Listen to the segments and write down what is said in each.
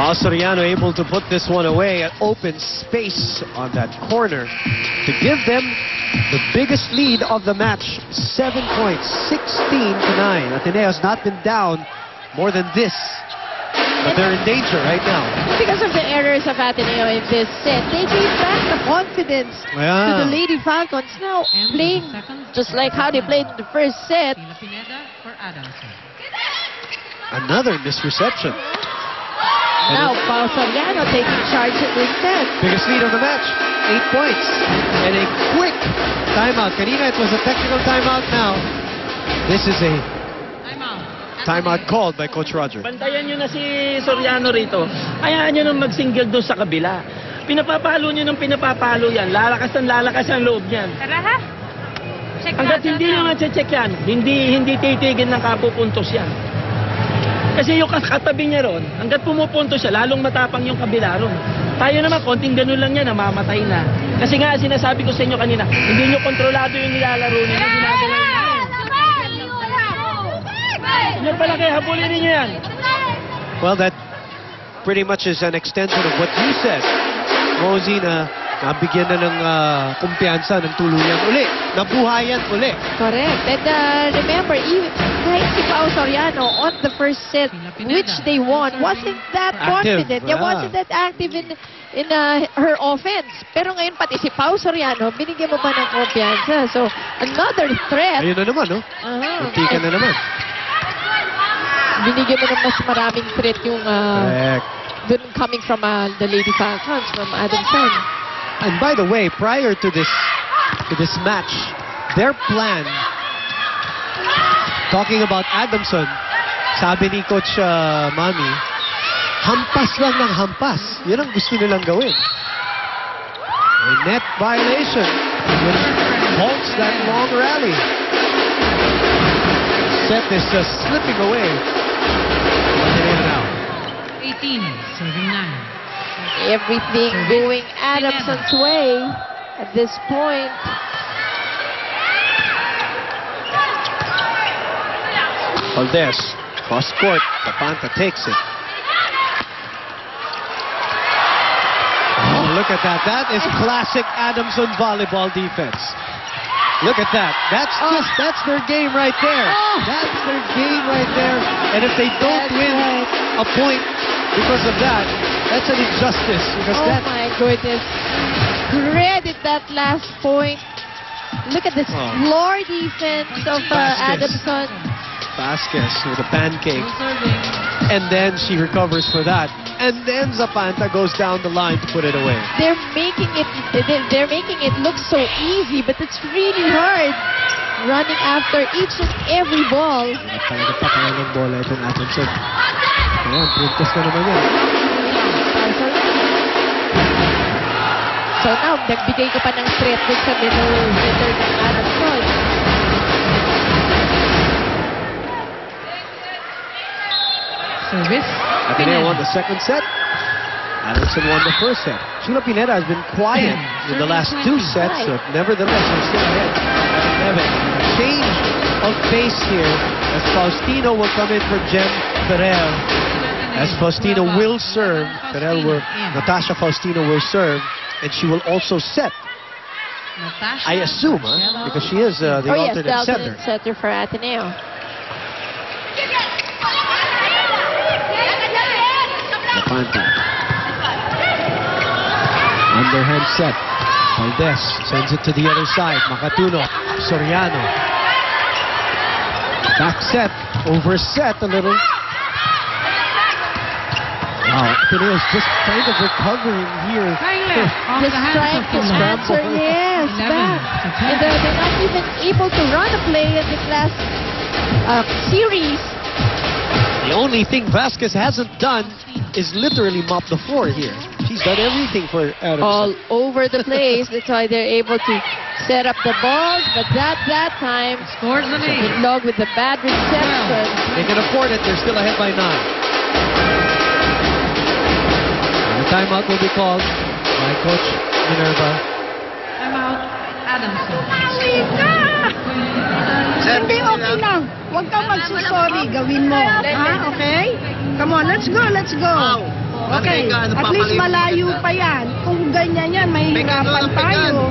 Pao Soriano able to put this one away at open space on that corner to give them the biggest lead of the match, 7 points, 16-9. Ateneo's not been down more than this, but they're in danger right now. Because of the errors of Ateneo in this set, they gave back the confidence to the Lady Falcons. Now playing just like how they played in the first set. Another misreception. Now Pao Soriano taking charge in this set. Biggest lead of the match, 8 points. And a quick timeout. Kanina it was a technical timeout. Now this is a timeout called by Coach Roger. Bantayan nyo na si Soriano rito. Hayaan nyo nang mag-single doon sa kabila. Pinapapalo nyo nang pinapapalo yan. Lalakas ang loob niyan. Tara ha? Check Hanggat hindi nyo nga check yan, hindi titigil ng kapupuntos yan. Kasi yung katabi niya ron, hanggat pumupunto siya, lalong matapang yung kabila ron. Tayo naman, konting ganun lang yan, namamatay na. Kasi nga, sinasabi ko sa inyo kanina, hindi nyo kontrolado yung nilalaro niyo, yung ginagawa niyo. Yan pala kaya, habulin niyo yan. Well, that pretty much is an extension of what you said. Mosey na nabigyan na ng kumpiyansa ng tuluyan uli. Nabuhayan uli. Correct. And remember, even kahit si Pao Soriano on the first set, which they won, wasn't that confident. Yeah, wasn't that active in her offense. Pero ngayon pati si Pao Soriano, binigyan mo pa ng kumpiyansa. So, another threat. Ayun na naman, no? Muntikan na naman. Binigyan mo ng mas maraming threat yung coming from the Lady Falcons, from Adamson. And by the way, prior to this match, their plan, talking about Adamson, sabi ni Coach Mami, hampas lang ng hampas. Yun ang gusto nilang gawin. A net violation, which halts that long rally. Set is just slipping away. Now. 18, serving 9. Everything going Adamson's way at this point. Valdez, cross court, Tapanta takes it. Oh, look at that. That is classic Adamson volleyball defense. Look at that. That's their game right there. That's their game right there. And if they don't win a point because of that, that's an injustice. Because my goodness. Credit that last point. Look at this floor defense of Adamson. Vasquez with a pancake. And then she recovers for that. And then Zapanta goes down the line to put it away. They're making it look so easy, but it's really hard running after each and every ball. Talaga pa kaya ng bola itong Adamson. Ayan, puntos na naman yan. So now, nagbigay ka pa ng threat dun sa middle hitter ng Adamson. Service. Ateneo won the second set. Adamson won the first set. Chula Pineda has been quiet in the last 2 sets, but nevertheless, she's still ahead. Evan, change of pace here as Faustino will come in for Jem Ferrer. As Faustino will serve, Natasha Faustino will serve, and she will also set. I assume, because she is the alternate setter for Ateneo. Lapanta. Underhand set. Valdez sends it to the other side. Makatuno. Soriano. Back set. Overset a little. Wow, Ateneo's just kind of recovering here. Just trying to answer, yes, back. And they're not even able to run a play in this last series. The only thing Vasquez hasn't done is literally mop the floor here. She's done everything for Adamson. All over the place. That's why they're able to set up the balls. But that time, scores the lead. Log with the bad reception. They can afford it. They're still ahead by 9. And the timeout will be called by Coach Minerva. Timeout, Adamson. Hindi, okay lang. Huwag kang magsusorry. Gawin mo. Ha? Okay? Come on, let's go, let's go. Okay, at least malayo pa yan. Kung ganyan yan, mahihirapan tayo.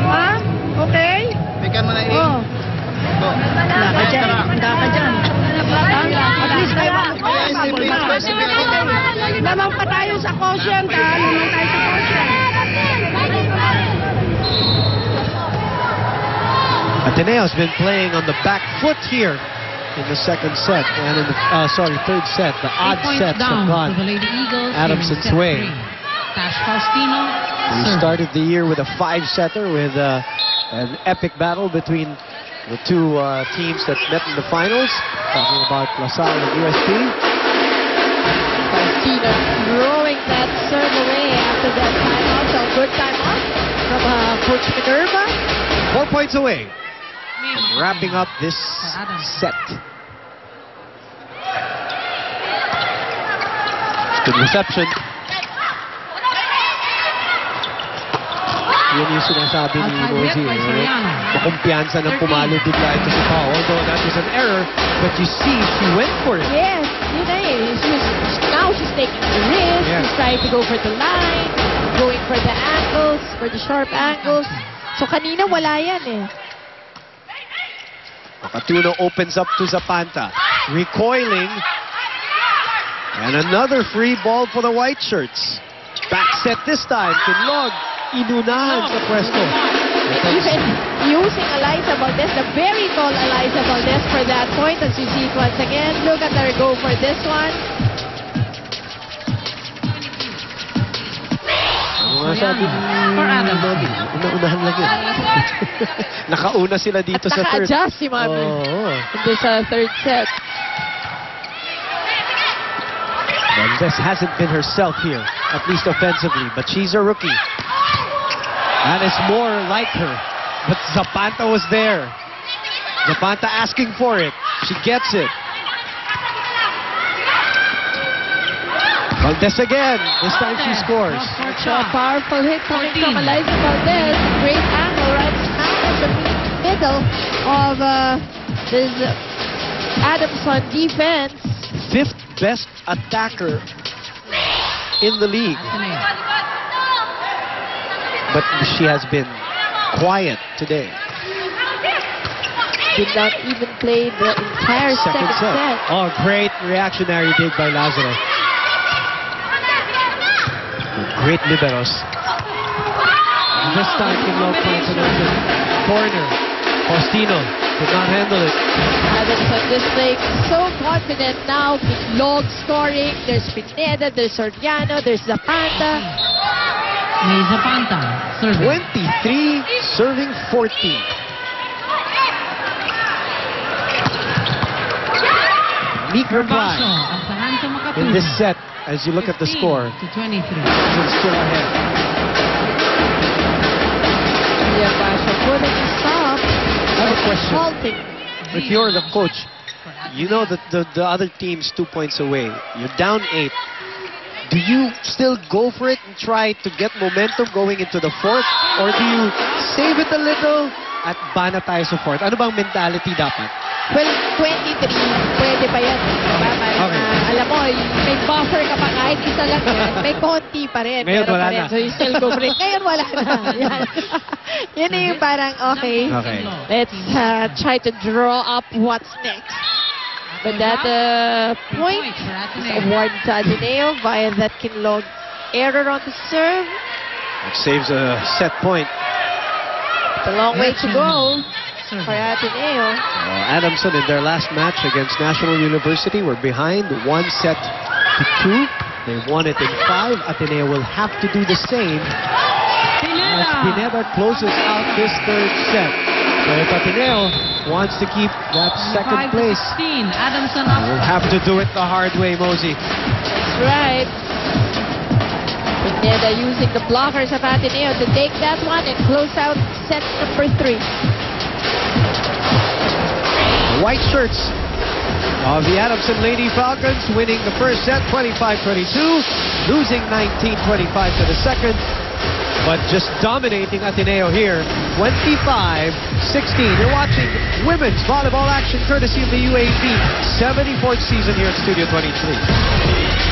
Ha? Okay? Bigyan mo na Oh. Wala ka dyan. Wala ka dyan. At least lamang pa tayo sa quotient, ha? Lamang tayo sa quotient. Ateneo's been playing on the back foot here in the second set, and in the third set. The odd 8 points sets have down gone to the Lady Eagles. Adamson's here in set way. 3. Tash Faustino. We serve. started the year with a 5-setter with an epic battle between the two teams that met in the finals. Talking about LaSalle and USP. Faustino throwing that serve away after that timeout. So good timeout from Coach Minerva. 4 points away. Wrapping up this set. Good reception. Yun yung sinasabi ni Outside Rosie. hit by Soriano. Makumpiyansa ng pumalo bigla ito si Pao. Although that was an error, but you see, she went for it. Yes, yun na eh. Now she's taking the risk. Yeah. She's trying to go for the line, going for the angles, for the sharp angles. So kanina wala yan eh. Makatuno opens up to Zapanta. Recoiling. And another free ball for the white shirts. Back set this time. Kinlog. Inunahan sa pwesto. Even using Eliza Valdez, the very tall Eliza Valdez for that point. As you see it once again. Look at her go for this one. Ano nga sabi ni Mami? Una-unahan lang yun. Nakauna sila dito sa third. Naka-adjust si Mami. Oo. In this third set. Valdez hasn't been herself here, at least offensively, but she's a rookie. And it's more like her. But Zapanta was there. Zapanta asking for it. She gets it. Valdez again. This time she scores. So a powerful hit coming from Eliza Valdez. Great angle right smack in the middle of this Adamson defense. 5th best attacker in the league. But she has been quiet today. Did not even play the entire second set. Oh, great reactionary dig by Lazaro. Great liberos. And this time, Kinlog finds an open corner. Faustino did not handle it. Adamson just like so confident now. Kinlog scoring. There's Pineda, there's Soriano, there's Zapanta. May Zapanta. Serving. 23, serving 14. Meek reply in this set as you look at the score. To 23. It's still ahead. Yeah, Basho putting a stop. I have a question. Halting. If you're the coach, you know that the other team's 2 points away. You're down 8. Do you still go for it and try to get momentum going into the fourth? Or do you save it a little at bana tayo sa fourth? Ano bang mentality dapat? Well, 23, pwede pa yan. Diba? Okay. Alam mo, may buffer ka pa kahit isa lang yan. May konti pa rin. Ngayon Meron wala pa rin. na. So you still go for it. Ngayon wala na. Yan. Yun na yung parang, okay, Okay. let's try to draw up what's next. But that point is awarded to Ateneo via that Kinlog error on the serve. It saves a set point. It's a long way to go for Ateneo. Adamson in their last match against National University were behind 1-2. They won it in 5. Ateneo will have to do the same as Pineda closes out this third set. So if Ateneo wants to keep that second place, 16. Adamson up. will have to do it the hard way, Mosey. That's right. Pineda using the blockers of Ateneo to take that one and close out set number 3. The white shirts of the Adamson Lady Falcons winning the first set 25-22, losing 19-25 to the second, but just dominating Ateneo here 25-16. You're watching women's volleyball action courtesy of the UAP 74th season here at Studio 23.